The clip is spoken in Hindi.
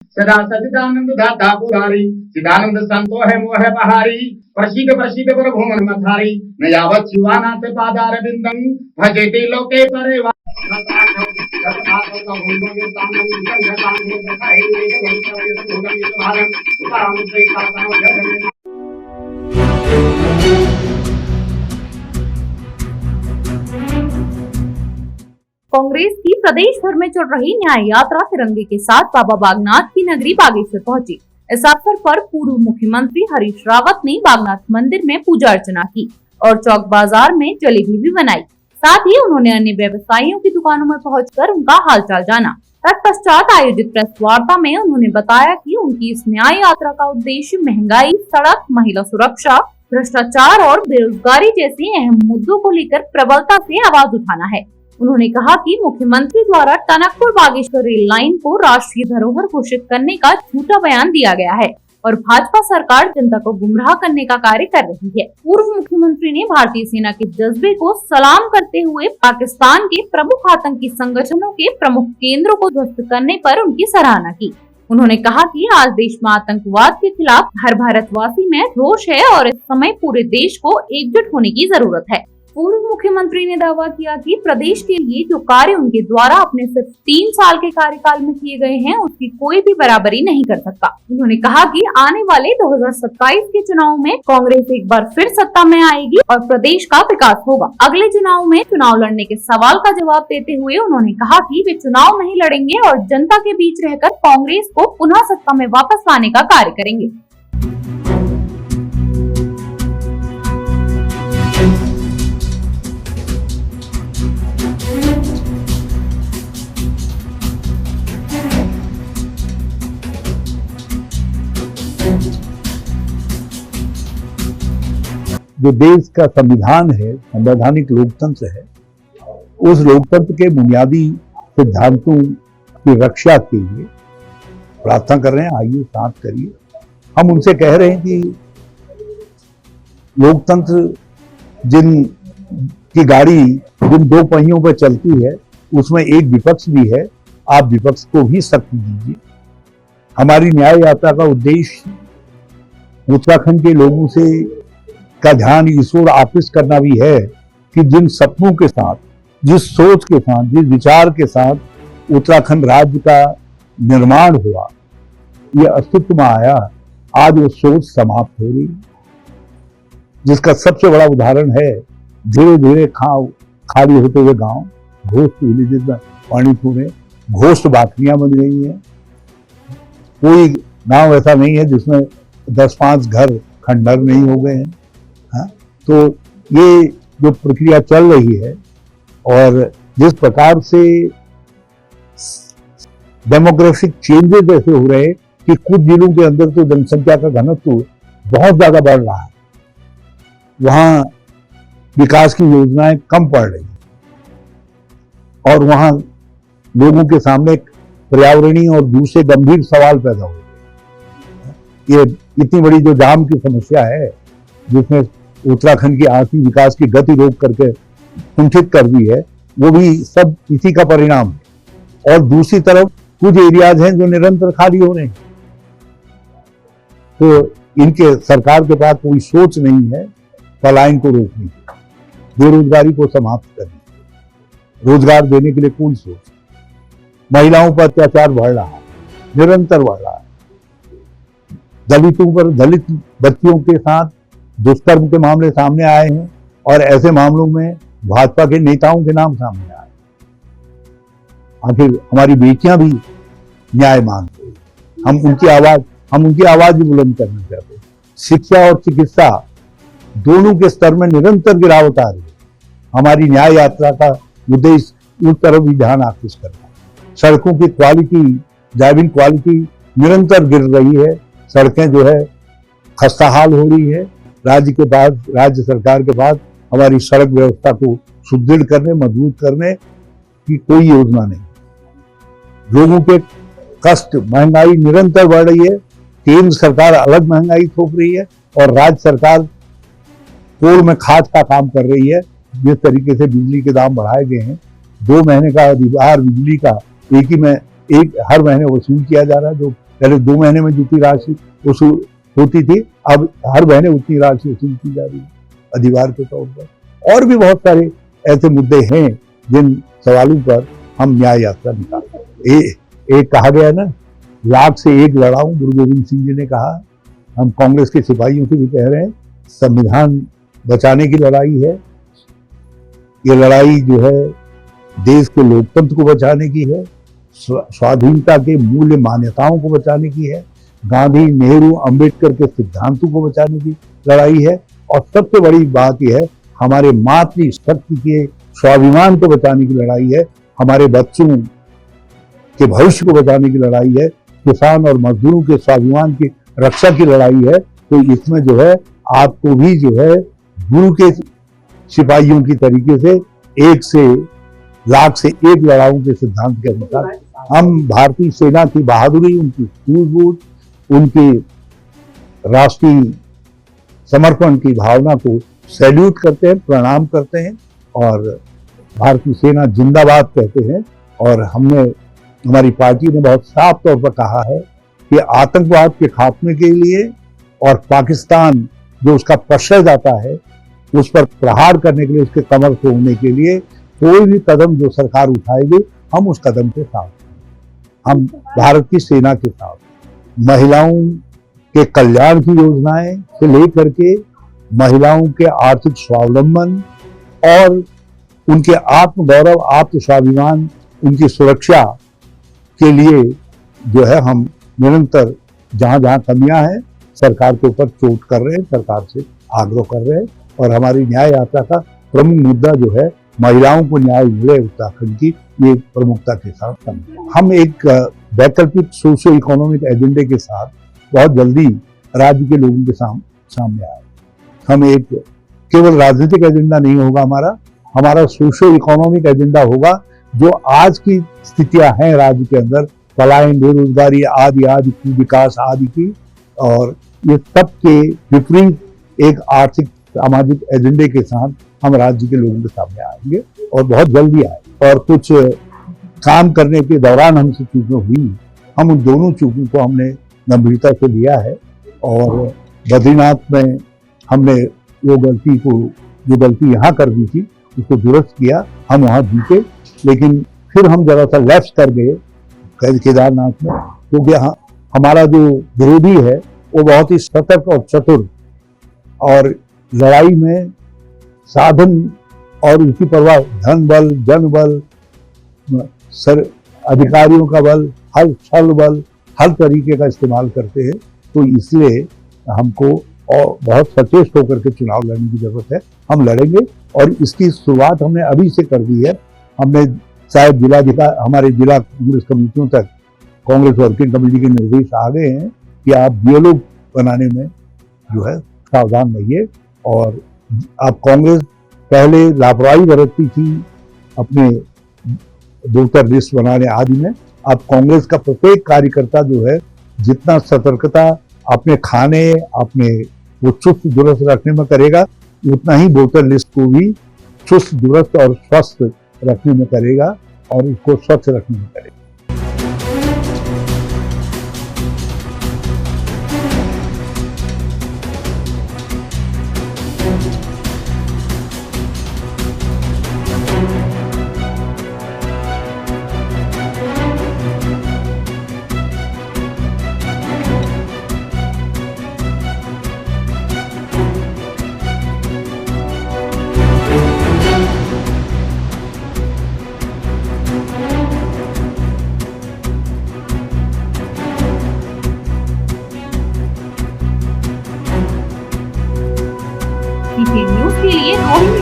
सदा सचिदानंद दाता पुरारी चिदानंद संतो है मोह बहारी प्रसिद्ध प्रसिद्ध पर भूमन मथारी न यावत शिवानाथ पादार बिंदं भजेते लोके परेवा कांग्रेस की प्रदेश भर में चल रही न्याय यात्रा तिरंगे के साथ बाबा बागनाथ की नगरी बागेश्वर पहुंची। इस अवसर पर पूर्व मुख्यमंत्री हरीश रावत ने बागनाथ मंदिर में पूजा अर्चना की और चौक बाजार में जलेबी भी बनाई। साथ ही उन्होंने अन्य व्यवसायियों की दुकानों में पहुंचकर उनका हालचाल जाना। तत्पश्चात आयोजित प्रेस वार्ता में उन्होंने बताया कि उनकी इस न्याय यात्रा का उद्देश्य महंगाई, सड़क, महिला सुरक्षा, भ्रष्टाचार और बेरोजगारी जैसे अहम मुद्दों को लेकर प्रबलता से आवाज उठाना है। उन्होंने कहा कि मुख्यमंत्री द्वारा टनकपुर बागेश्वर रेल लाइन को राष्ट्रीय धरोहर घोषित करने का झूठा बयान दिया गया है और भाजपा सरकार जनता को गुमराह करने का कार्य कर रही है। पूर्व मुख्यमंत्री ने भारतीय सेना के जज्बे को सलाम करते हुए पाकिस्तान के प्रमुख आतंकी संगठनों के प्रमुख केंद्रों को ध्वस्त करने पर उनकी सराहना की। उन्होंने कहा कि आज देश में आतंकवाद के खिलाफ हर भारतवासी में रोष है और इस समय पूरे देश को एकजुट होने की जरूरत है। पूर्व मुख्यमंत्री ने दावा किया कि प्रदेश के लिए जो कार्य उनके द्वारा अपने सिर्फ 3 साल के कार्यकाल में किए गए हैं उसकी कोई भी बराबरी नहीं कर सकता। उन्होंने कहा कि आने वाले 2027 के चुनाव में कांग्रेस एक बार फिर सत्ता में आएगी और प्रदेश का विकास होगा। अगले चुनाव में चुनाव लड़ने के सवाल का जवाब देते हुए उन्होंने कहा कि वे चुनाव नहीं लड़ेंगे और जनता के बीच रहकर कांग्रेस को पुनः सत्ता में वापस लाने का कार्य करेंगे। जो देश का संविधान है, संवैधानिक लोकतंत्र है, उस लोकतंत्र के बुनियादी सिद्धांतों की रक्षा के लिए प्रार्थना कर रहे हैं। आइए साथ करिए। हम उनसे कह रहे हैं कि लोकतंत्र जिन की गाड़ी जिन 2 पहियों पर चलती है उसमें एक विपक्ष भी है, आप विपक्ष को भी शक्ति दीजिए। हमारी न्याय यात्रा का उद्देश्य उत्तराखंड के लोगों से का ध्यान इस ओर आकृष्ट करना भी है कि जिन सपनों के साथ, जिस सोच के साथ, जिस विचार के साथ उत्तराखंड राज्य का निर्माण हुआ, ये अस्तित्व में आया, आज वो सोच समाप्त हो रही है। जिसका सबसे बड़ा उदाहरण है धीरे धीरे खाली होते हुए गांव, घोस्ट विलेजेस में मणिपुर में घोस्ट बाखरियां बन गई हैं। कोई गांव ऐसा नहीं है जिसमें 10-5 घर खंडहर नहीं हो गए हैं। तो ये जो प्रक्रिया चल रही है और जिस प्रकार से डेमोग्राफिक चेंजेस ऐसे हो रहे हैं कि कुछ जिलों के अंदर तो जनसंख्या का घनत्व बहुत ज्यादा बढ़ रहा है, वहां विकास की योजनाएं कम पड़ रही और वहां लोगों के सामने पर्यावरणीय और दूसरे गंभीर सवाल पैदा हो रहे हैं। ये इतनी बड़ी जो जाम की समस्या है जिसमें उत्तराखंड की आर्थिक विकास की गति रोक करके कुंठित कर दी है, वो भी सब इसी का परिणाम है। और दूसरी तरफ कुछ एरियाज हैं जो निरंतर खाली हो रहे हैं। तो इनके सरकार के पास कोई सोच नहीं है पलायन को रोकने की, बेरोजगारी को समाप्त करने की, रोजगार देने के लिए कौन सोच। महिलाओं पर अत्याचार बढ़ रहा है, निरंतर बढ़ रहा है। दलितों पर, दलित बच्चियों के साथ दुष्कर्म के मामले सामने आए हैं और ऐसे मामलों में भाजपा के नेताओं के नाम सामने आए। आखिर हमारी बेटियां भी न्याय मांगती हैं। हम उनकी आवाज भी बुलंद करना चाहते हैं। शिक्षा और चिकित्सा दोनों के स्तर में निरंतर गिरावट आ रही है। हमारी न्याय यात्रा का उद्देश्य उस तरफ भी ध्यान आकृष्ट करना है। सड़कों की क्वालिटी, ड्राइविंग क्वालिटी निरंतर गिर रही है। सड़कें जो है खस्ताहाल हो रही है। राज्य सरकार के पास हमारी सड़क व्यवस्था को सुदृढ़ करने, मजबूत करने की कोई योजना नहीं। लोगों के कष्ट, महंगाई निरंतर बढ़ रही है। केंद्र सरकार अलग महंगाई थोप रही है और राज्य सरकार कोल में खाद का काम कर रही है। जिस तरीके से बिजली के दाम बढ़ाए गए हैं, 2 महीने का अधिभार बिजली का एक हर महीने वसूल किया जा रहा है, जो पहले 2 महीने में जितनी राशि वसूल होती थी, अब हर महीने उतनी राशि वसूल की जा रही है अधिभार के तौर पर। और भी बहुत सारे ऐसे मुद्दे हैं जिन सवालों पर हम न्याय यात्रा निकालते हैं। एक कहा गया ना, लाख से एक लड़ाऊं, गुरु गोविंद सिंह जी ने कहा। हम कांग्रेस के सिपाहियों से भी कह रहे हैं, संविधान बचाने की लड़ाई है। ये लड़ाई जो है देश के लोकतंत्र को बचाने की है, स्वाधीनता के मूल्य मान्यताओं को बचाने की है, गांधी, नेहरू, अंबेडकर के सिद्धांतों को बचाने की लड़ाई है। और सबसे बड़ी बात यह है, हमारे मातृशक्ति के स्वाभिमान को बचाने की लड़ाई है, हमारे बच्चों के भविष्य को बचाने की लड़ाई है, किसान और मजदूरों के स्वाभिमान की रक्षा की लड़ाई है। तो इसमें जो है आपको भी जो है गुरु के सिपाहियों की तरीके से एक से लाख से एक लड़ाऊं के सिद्धांत के अनुसार हम भारतीय सेना की बहादुरी, उनकी सूझबूझ, उनकी राष्ट्रीय समर्पण की भावना को सैल्यूट करते हैं, प्रणाम करते हैं और भारतीय सेना जिंदाबाद कहते हैं। और हमारी पार्टी ने बहुत साफ तौर पर कहा है कि आतंकवाद के खात्मे के लिए और पाकिस्तान जो उसका प्रश्रयदाता है उस पर प्रहार करने के लिए, उसके कमर तोड़ने के लिए कोई भी कदम जो सरकार उठाएगी, हम उस कदम के साथ, हम भारत की सेना के साथ, महिलाओं के कल्याण की योजनाएं से लेकर के महिलाओं के आर्थिक स्वावलंबन और उनके आत्मगौरव, आत्म स्वाभिमान, उनकी सुरक्षा के लिए जो है हम निरंतर जहां जहां कमियां हैं सरकार के ऊपर चोट कर रहे हैं, सरकार से आग्रह कर रहे हैं। और हमारी न्याय यात्रा का प्रमुख मुद्दा जो है महिलाओं को न्याय मिले उत्तराखंड की, ये प्रमुखता के साथ हम एक वैकल्पिक सोशो इकोनॉमिक एजेंडे के साथ बहुत जल्दी राज्य के लोगों के सामने आए। हम एक केवल राजनीतिक एजेंडा नहीं होगा हमारा सोशो इकोनॉमिक एजेंडा होगा, जो आज की स्थितियां हैं राज्य के अंदर, पलायन, बेरोजगारी आदि की, विकास आदि की, और ये सब के विपरीत एक आर्थिक सामाजिक एजेंडे के साथ हम राज्य के लोगों के सामने आएंगे और बहुत जल्दी आए। और कुछ काम करने के दौरान हमसे चूकें हुई, हम उन दोनों चूकों को हमने गंभीरता से लिया है और बद्रीनाथ में हमने वो जो गलती यहाँ कर दी थी उसको दुरुस्त किया। हम वहाँ जीते, लेकिन फिर हम जरा सा लेफ्ट कर गए केदारनाथ में, क्योंकि हमारा जो विरोधी है वो बहुत ही सतर्क और चतुर और लड़ाई में साधन और उसकी परवाह, धन बल, जन बल, अधिकारियों का बल, छल बल, हर तरीके का इस्तेमाल करते हैं। तो इसलिए हमको और बहुत सचेत होकर के चुनाव लड़ने की जरूरत है। हम लड़ेंगे और इसकी शुरुआत हमने अभी से कर दी है। हमने शायद हमारे जिला कांग्रेस कमेटियों तक कांग्रेस वर्किंग कमेटी के निर्देश आ गए हैं कि आप बीएलओ बनाने में जो है सावधान रहिए। और आप कांग्रेस पहले लापरवाही बरतती थी अपने वोटर लिस्ट बनाने आदि में, अब कांग्रेस का प्रत्येक कार्यकर्ता जो है जितना सतर्कता अपने खाने, अपने वो चुस्त दुरुस्त रखने में करेगा, उतना ही वोटर लिस्ट को भी चुस्त दुरुस्त और स्वस्थ रखने में करेगा और उसको स्वच्छ रखने में करेगा। न्यूज़ के लिए रोहिणी